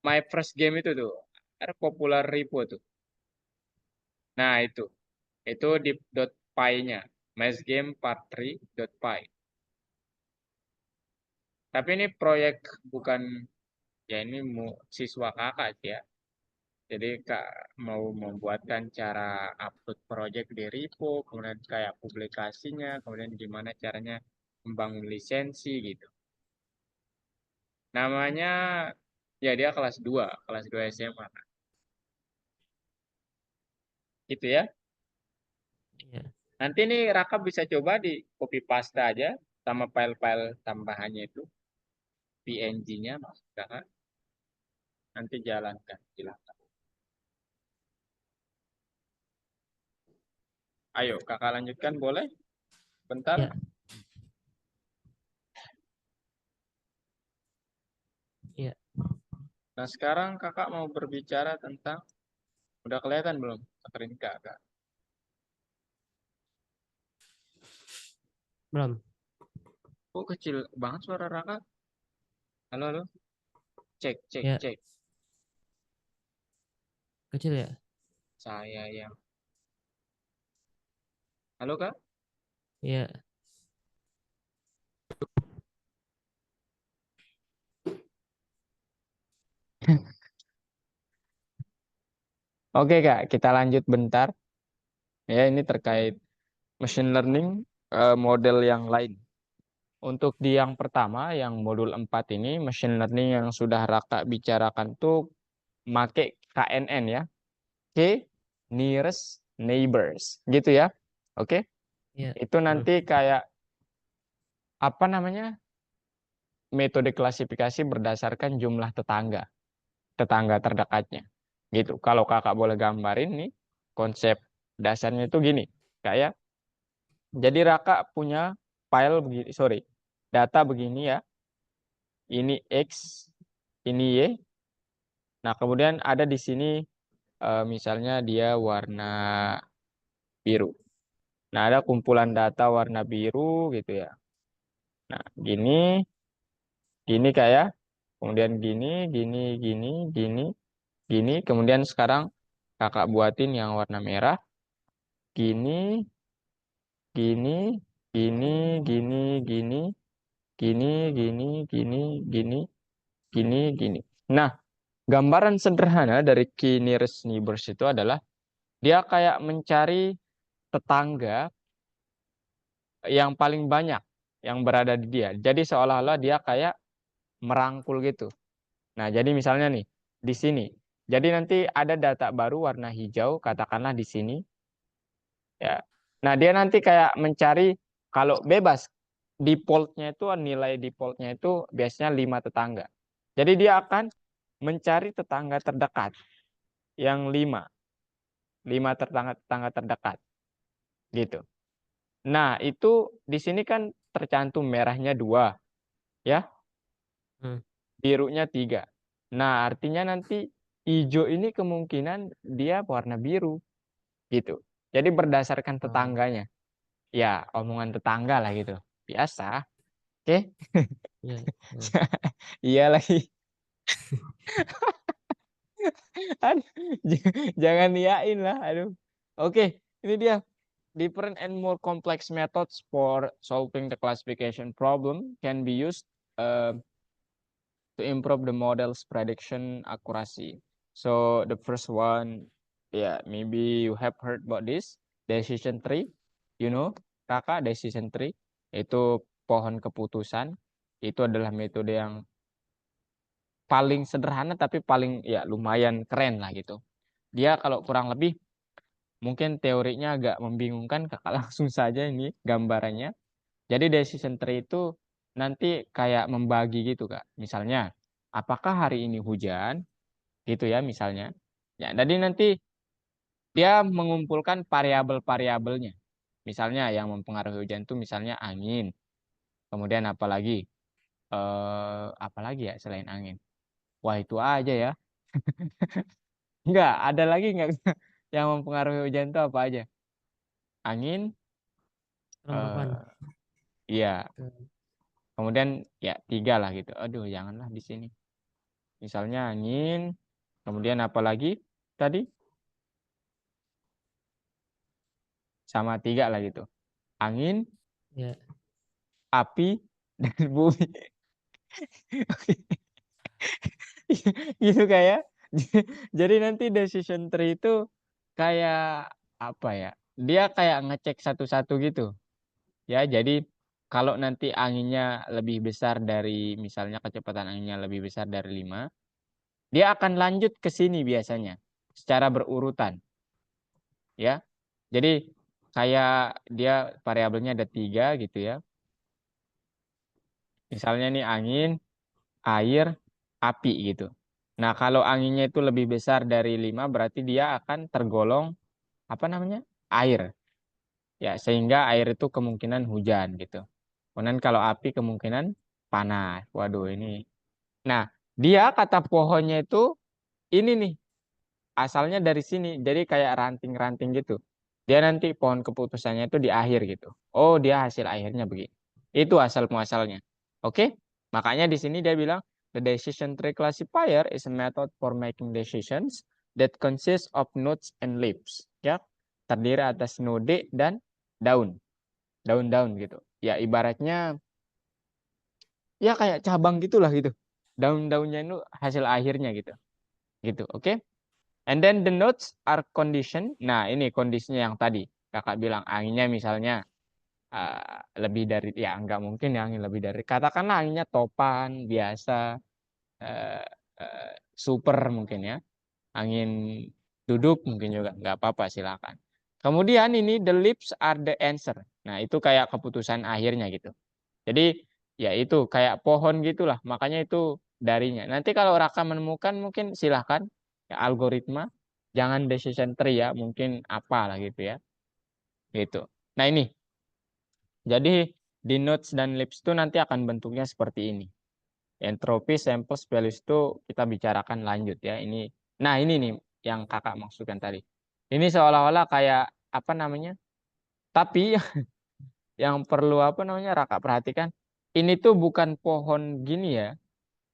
My first game itu tuh. Ada popular repo tuh. Nah itu. Itu di .py-nya. Game part 3.py. Tapi ini proyek bukan, ya ini siswa kakak sih ya. Jadi kak mau membuatkan cara upload project di repo, kemudian kayak publikasinya, kemudian gimana caranya membangun lisensi gitu. Namanya, ya dia kelas 2 SMA. Gitu ya. Ya. Nanti nih Raka bisa coba di copy paste aja sama file-file tambahannya itu, PNG-nya maksud kakak. Nanti jalankan, silakan. Ayo kakak lanjutkan boleh? Bentar. Ya. Ya. Nah sekarang kakak mau berbicara tentang, udah kelihatan belum screen kakak? Belum. Kok kecil banget suara Raka? Halo, halo. Cek, cek, Ya. cek. Kecil ya? Saya yang. Halo kak? Ya. Oke kak, kita lanjut bentar. Ya ini terkait machine learning model yang lain. Untuk di yang pertama, yang modul 4 ini, machine learning yang sudah Raka bicarakan tuh make KNN ya. K nearest neighbors. Gitu ya. Oke. Ya. Itu nanti kayak apa namanya? Metode klasifikasi berdasarkan jumlah tetangga. Tetangga terdekatnya. Gitu. Kalau kakak boleh gambarin nih, konsep dasarnya itu gini. Kayak, jadi Raka punya file begini, sorry, data begini ya. Ini X, ini Y. Nah, kemudian ada di sini misalnya dia warna biru. Nah, ada kumpulan data warna biru gitu ya. Nah, gini kayak, kemudian gini, gini. Kemudian sekarang kakak buatin yang warna merah. Gini, gini, gini, gini, gini, gini, gini, gini, gini, gini. Nah, gambaran sederhana dari key nearest neighbors itu adalah dia kayak mencari tetangga yang paling banyak yang berada di dia. Jadi seolah-olah dia kayak merangkul gitu. Nah, jadi misalnya nih di sini. Jadi nanti ada data baru warna hijau, katakanlah di sini ya. Nah, dia nanti kayak mencari kalau bebas defaultnya itu nilai defaultnya itu biasanya 5 tetangga. Jadi dia akan mencari tetangga terdekat yang 5 tetangga terdekat gitu. Nah, itu di sini kan tercantum merahnya 2 ya, Hmm. birunya 3. Nah, artinya nanti hijau ini kemungkinan dia warna biru gitu. Jadi berdasarkan Oh. tetangganya. Ya, omongan tetangga lah gitu. Biasa. Oke. Ya. Oh. Iya lagi. Aduh, jangan niain lah. Aduh. Oke, ini dia. Different and more complex methods for solving the classification problem can be used uh, to improve the model's prediction accuracy. So the first one, yeah, maybe you have heard about this decision tree. You know, kakak decision tree itu pohon keputusan. Itu adalah metode yang paling sederhana tapi paling ya lumayan keren lah gitu. Dia kalau kurang lebih mungkin teorinya agak membingungkan, kakak langsung saja ini gambarannya. Jadi decision tree itu nanti kayak membagi gitu, Kak. Misalnya, apakah hari ini hujan? Gitu ya misalnya. Ya, jadi nanti dia mengumpulkan variabel-variabelnya. Misalnya yang mempengaruhi hujan itu misalnya angin. Kemudian apalagi? Apalagi ya selain angin? Wah, itu aja ya. Enggak, ada lagi enggak yang mempengaruhi hujan itu apa aja? Angin, Kelembapan. eh iya, Tuh. kemudian ya 3 lah gitu. Aduh, janganlah di sini. Misalnya angin, kemudian apalagi tadi? Sama 3 lah gitu. Angin, Ya. api, dan bumi. Gitu kayak. Jadi nanti decision tree itu kayak apa ya? Dia kayak ngecek satu-satu gitu. Ya, jadi kalau nanti anginnya lebih besar dari misalnya kecepatan anginnya lebih besar dari 5, dia akan lanjut ke sini biasanya secara berurutan, ya. Jadi kayak dia variabelnya ada 3 gitu ya. Misalnya nih angin, air, api gitu. Nah, kalau anginnya itu lebih besar dari 5 berarti dia akan tergolong apa namanya? Air. Ya, sehingga air itu kemungkinan hujan gitu. Kemudian kalau api kemungkinan panas. Waduh, ini. Nah, dia kata pohonnya itu ini nih, asalnya dari sini. Jadi kayak ranting-ranting gitu. Dia nanti pohon keputusannya itu di akhir gitu. Oh, dia hasil akhirnya begini. Itu asal muasalnya. Oke? Makanya di sini dia bilang the decision tree classifier is a method for making decisions that consists of nodes and leaves. Ya, terdiri atas node dan daun. Daun-daun gitu. Ya, ibaratnya ya kayak cabang gitulah gitu. Daun-daunnya itu hasil akhirnya gitu. Gitu, oke? And then the nodes are condition. Nah, ini kondisinya yang tadi. Kakak bilang anginnya misalnya lebih dari ya enggak mungkin ya angin lebih dari katakanlah anginnya topan biasa uh, super mungkin ya. Angin duduk mungkin juga nggak apa-apa silakan. Kemudian ini the leaves are the answer. Nah, itu kayak keputusan akhirnya gitu. Jadi ya itu kayak pohon gitulah. Makanya itu darinya. Nanti kalau Raka menemukan mungkin silahkan ya, algoritma. Jangan decision tree ya. Mungkin apalah gitu ya. Gitu. Nah ini. Jadi di nodes dan leaves itu nanti akan bentuknya seperti ini. Entropi, samples, values itu kita bicarakan lanjut ya. Nah ini nih yang kakak maksudkan tadi. Ini seolah-olah kayak apa namanya? Tapi yang perlu apa namanya Raka perhatikan. Ini tuh bukan pohon gini ya.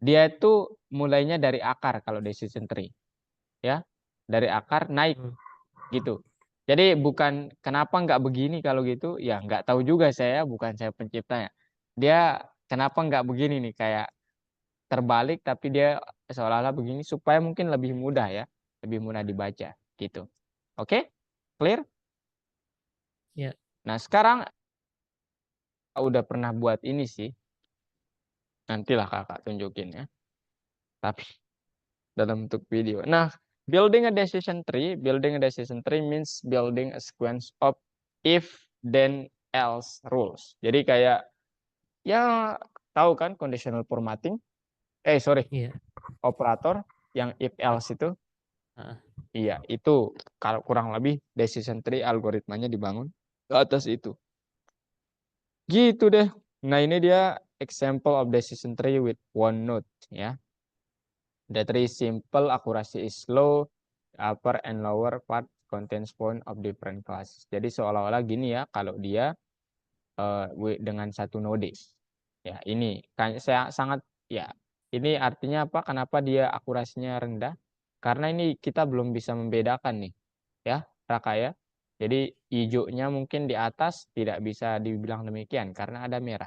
Dia itu mulainya dari akar kalau decision tree. Ya. Dari akar naik Hmm. gitu. Jadi bukan kenapa nggak begini kalau gitu. Ya nggak tahu juga saya. Bukan saya penciptanya. Dia kenapa nggak begini nih. Kayak terbalik tapi dia seolah-olah begini supaya mungkin lebih mudah ya. Lebih mudah dibaca gitu. Oke? Clear? Ya. Nah sekarang udah pernah buat ini sih. Nantilah kakak tunjukin ya. Tapi dalam bentuk video. Nah, building a decision tree means building a sequence of if then else rules. Jadi kayak ya tahu kan conditional formatting? Sorry, Iya. operator yang if else itu. Ah, Iya, itu kalau kurang lebih decision tree algoritmanya dibangun ke atas itu. Gitu deh. Nah, ini dia example of decision tree with one node ya. The tree is simple, accuracy is low, upper and lower part contains point of different classes. Jadi seolah-olah gini ya, kalau dia dengan satu node. Ya, ini kan saya sangat ya. Ini artinya apa? Kenapa dia akurasinya rendah? Karena ini kita belum bisa membedakan nih, ya, Raka ya. Jadi hijaunya mungkin di atas tidak bisa dibilang demikian karena ada merah.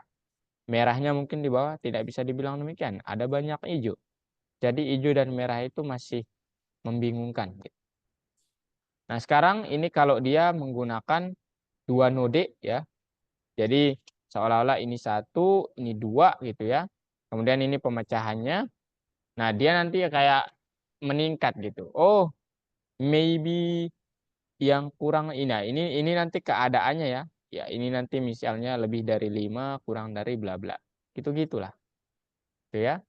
Merahnya mungkin di bawah tidak bisa dibilang demikian, ada banyak hijau. Jadi hijau dan merah itu masih membingungkan. Nah, sekarang ini kalau dia menggunakan dua node ya. Jadi seolah-olah ini satu, ini dua gitu ya. Kemudian ini pemecahannya. Nah, dia nanti kayak meningkat gitu. Oh, maybe yang kurang ini. Nah, ini nanti keadaannya ya. Ya, ini nanti misalnya lebih dari 5 kurang dari bla bla. Gitu-gitulah. Gitu ya.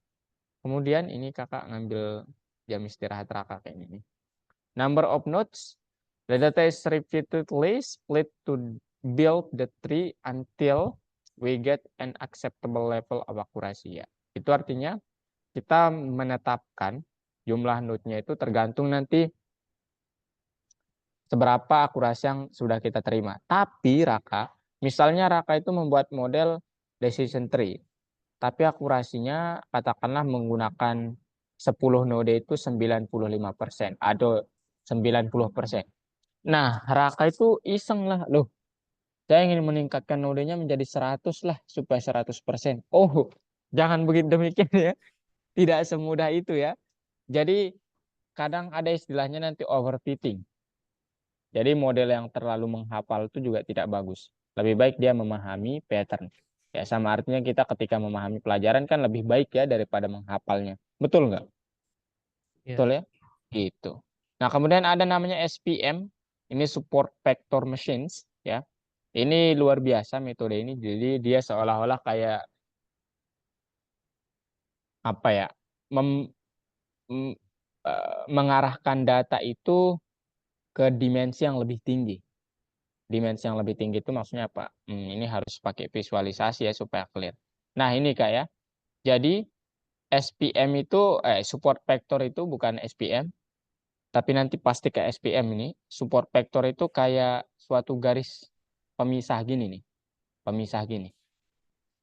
Kemudian ini kakak ngambil jam istirahat Raka kayak ini. Number of nodes. The data is repeatedly split to build the tree until we get an acceptable level of accuracy. Ya. Itu artinya kita menetapkan jumlah node-nya itu tergantung nanti seberapa akurasi yang sudah kita terima. Tapi Raka, misalnya Raka itu membuat model decision tree, tapi akurasinya katakanlah menggunakan 10 node itu 95% atau 90%. Nah, Raka itu iseng lah, loh, saya ingin meningkatkan nodenya menjadi 100 lah, supaya 100%. Oh, jangan begitu demikian ya. Tidak semudah itu ya. Jadi, kadang ada istilahnya nanti overfitting. Jadi, model yang terlalu menghafal itu juga tidak bagus. Lebih baik dia memahami pattern. Ya, sama artinya kita ketika memahami pelajaran kan lebih baik ya daripada menghafalnya. Betul nggak? Ya. Betul ya? Gitu. Nah, kemudian ada namanya SPM. Ini support vector machines ya. Ini luar biasa metode ini. Jadi dia seolah-olah kayak apa ya? mem- m- mengarahkan data itu ke dimensi yang lebih tinggi. Dimensi yang lebih tinggi itu maksudnya apa? Ini harus pakai visualisasi ya supaya clear. Nah, ini Kak ya. Jadi SPM itu support vector itu bukan SPM, tapi nanti pasti ke SPM ini. Support vector itu kayak suatu garis pemisah gini nih, pemisah gini.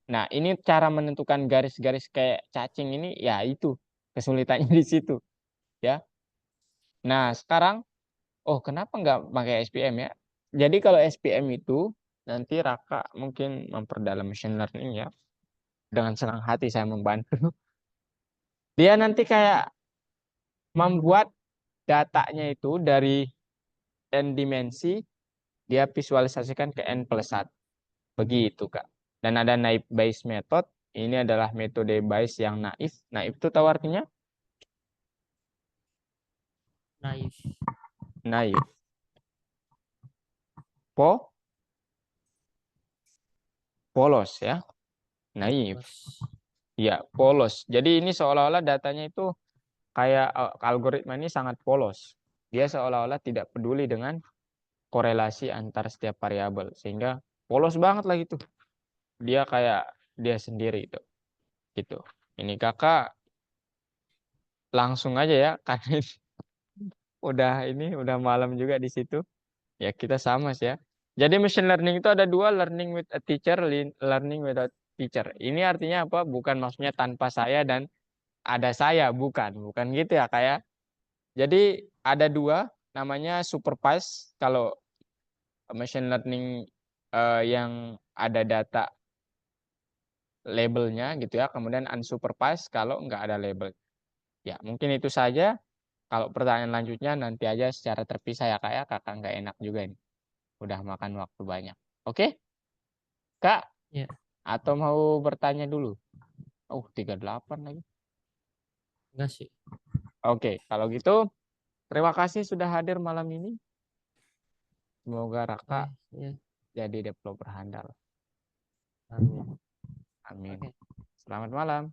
Nah, ini cara menentukan garis-garis kayak cacing ini, ya itu kesulitannya di situ, ya. Nah, sekarang, oh kenapa nggak pakai SPM ya? Jadi kalau SPM itu nanti Raka mungkin memperdalam machine learning ya. Dengan senang hati saya membantu. Dia nanti kayak membuat datanya itu dari n dimensi, dia visualisasikan ke n plus 1. Begitu, Kak. Dan ada naive Bayes method. Ini adalah metode Bayes yang naif. Naif itu tahu artinya? Naif. Naif. Po, polos ya. Naif. Bos. Ya, polos. Jadi ini seolah-olah datanya itu kayak algoritma ini sangat polos. Dia seolah-olah tidak peduli dengan korelasi antar setiap variabel. Sehingga polos banget lah gitu. Dia kayak dia sendiri itu. Gitu. Ini kakak langsung aja ya. Karena udah malam juga di situ. Ya kita sama sih ya. Jadi machine learning itu ada dua, learning with a teacher, learning without teacher. Ini artinya apa? Bukan maksudnya tanpa saya dan ada saya, bukan gitu ya kayak. Jadi ada dua, namanya supervised kalau machine learning yang ada data labelnya gitu ya. Kemudian unsupervised kalau nggak ada label. Ya mungkin itu saja. Kalau pertanyaan lanjutnya nanti aja secara terpisah ya kak ya. Kakak nggak enak juga ini. Udah makan waktu banyak. Oke, Kak? Ya, Atau mau bertanya dulu? 38 lagi. enggak sih. Oke, kalau gitu terima kasih sudah hadir malam ini. Semoga Raka Oke, ya. jadi developer handal. Amin. Amin. Oke. Selamat malam.